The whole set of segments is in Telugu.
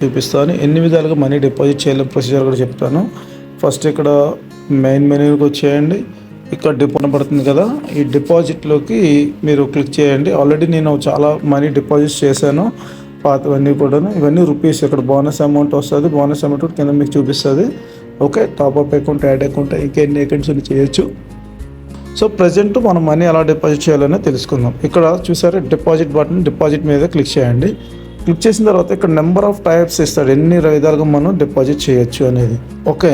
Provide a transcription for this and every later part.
చూపిస్తాను. ఎన్ని విధాలుగా మనీ డిపాజిట్ చేయాలి ప్రొసీజర్ కూడా చెప్తాను. ఫస్ట్ ఇక్కడ మెయిన్ మెనూకి వచ్చేయండి. ఇక్కడ డిపాజిట్ పడుతుంది కదా, ఈ డిపాజిట్లోకి మీరు క్లిక్ చేయండి. ఆల్రెడీ నేను చాలా మనీ డిపాజిట్ చేశాను, పాతవన్నీ కూడా. ఇవన్నీ రూపీస్. ఇక్కడ బోనస్ అమౌంట్ వస్తుంది, బోనస్ అమౌంట్ కూడా కింద మీకు చూపిస్తుంది. Okay, top-up account, add account, ఇంకా ఎన్ని అకౌంట్స్ చేయొచ్చు. సో ప్రజెంట్ మనం మనీ ఎలా డిపాజిట్ చేయాలనే తెలుసుకుందాం. ఇక్కడ చూసారా డిపాజిట్ బటన్, డిపాజిట్ మీద క్లిక్ చేయండి. క్లిక్ చేసిన తర్వాత ఇక్కడ నెంబర్ ఆఫ్ టైప్స్ ఇస్తాడు, ఎన్ని విధాలుగా మనం డిపాజిట్ చేయొచ్చు అనేది. ఓకే,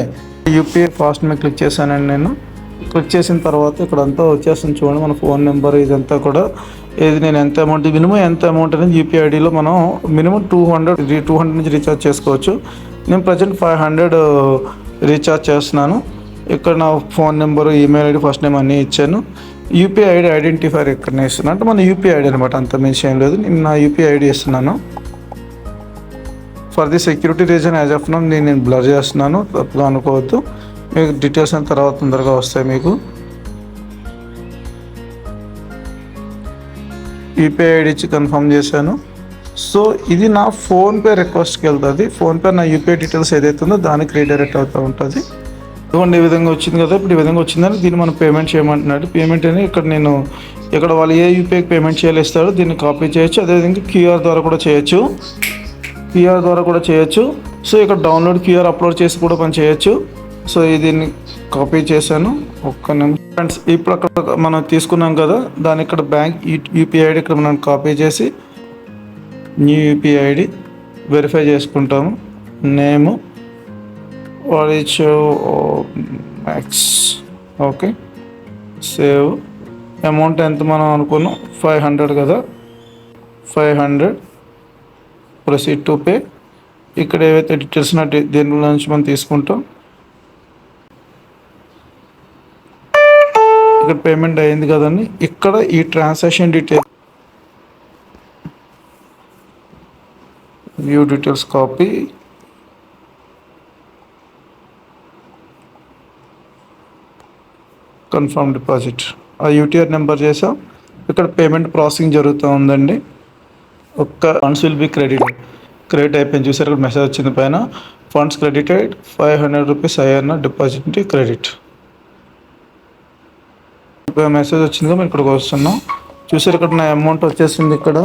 యూపీఐ ఫాస్ట్ మీద క్లిక్ చేశానండి నేను. క్లిక్ చేసిన తర్వాత ఇక్కడ అంతా వచ్చేస్తుంది చూడండి, మన ఫోన్ నెంబర్ ఇదంతా కూడా. ఏది నేను ఎంత అమౌంట్, మినిమం ఎంత అమౌంట్ అనేది యూపీఐ ఐడిలో మనం మినిమం 200 నుంచి రీఛార్జ్ చేసుకోవచ్చు. నేను ప్రజెంట్ 500 రీఛార్జ్ చేస్తున్నాను. ఇక్కడ నా phone number, email ID, first name అన్నీ ఇచ్చాను. యూపీఐ ఐడి ఐడెంటిఫైర్ ఎక్కడనే ఇస్తున్నాను, అంటే మన యూపీఐ ఐడి అనమాట, అంత మించి ఏం లేదు. నేను నా యూపీఐ ఐడి ఇస్తున్నాను. For the security reason as of now నేను బ్లర్ చేస్తున్నాను, తప్పుగా అనుకోవద్దు. మీకు డీటెయిల్స్ అయిన తర్వాత తొందరగా వస్తాయి మీకు. యూపీఐ ఐడి ఇచ్చి కన్ఫర్మ్ చేశాను. సో ఇది నా ఫోన్పే రిక్వెస్ట్కి వెళ్తుంది. ఫోన్పే నా యూపీఐ డీటెయిల్స్ ఏదైతే ఉందో దానికి రీడైరెక్ట్ అవుతూ ఉంటుంది. ఇదిగోండి, ఈ విధంగా వచ్చింది కదా. ఇప్పుడు ఈ విధంగా వచ్చిందని దీన్ని మనం పేమెంట్ చేయమంటున్నాడు. పేమెంట్ అని ఇక్కడ వాళ్ళు ఏ యూపీఐకి పేమెంట్ చేయాలి ఇస్తారో దీన్ని కాపీ చేయొచ్చు. అదేవిధంగా క్యూఆర్ ద్వారా కూడా చేయొచ్చు. సో ఇక్కడ డౌన్లోడ్ క్యూఆర్ అప్లోడ్ చేసి కూడా పని చేయొచ్చు. సో దీన్ని కాపీ చేశాను. ఒక్క నిమిషం ఫ్రెండ్స్. ఇప్పుడు అక్కడ మనం తీసుకున్నాం కదా, దాని ఇక్కడ బ్యాంక్ యూపీఐ ఐడి ఇక్కడ మనం కాపీ చేసి న్యూ యూపీఐ ఐడి వెరిఫై చేసుకుంటాము. నేము మ్యాక్స్. Okay, save. అమౌంట్ ఎంత మనం అనుకున్నాం 500 కదా, 500. Proceed to pay. ఇక్కడ ఏవైతే డీటెయిల్స్ దీని నుంచి మనం తీసుకుంటాం. ఇక్కడ పేమెంట్ అయింది కదండి. ఇక్కడ ఈ transaction detail, view details copy, confirm deposit. ఆ యూటీఆర్ నెంబర్ చేసాం. ఇక్కడ పేమెంట్ ప్రాసెసింగ్ జరుగుతూ ఉందండి. ఫండ్స్ విల్ బి క్రెడిట్ అయిపోయింది. చూసారు ఇక్కడ మెసేజ్ వచ్చింది పైన, ఫండ్స్ క్రెడిటెడ్ 500 రూపీస్ అయ్యాన డిపాజిట్ క్రెడిట్. మెసేజ్ వచ్చిందిగా మేము ఇక్కడికి వస్తున్నాం. చూసారు ఇక్కడ నా అమౌంట్ వచ్చేసింది ఇక్కడ.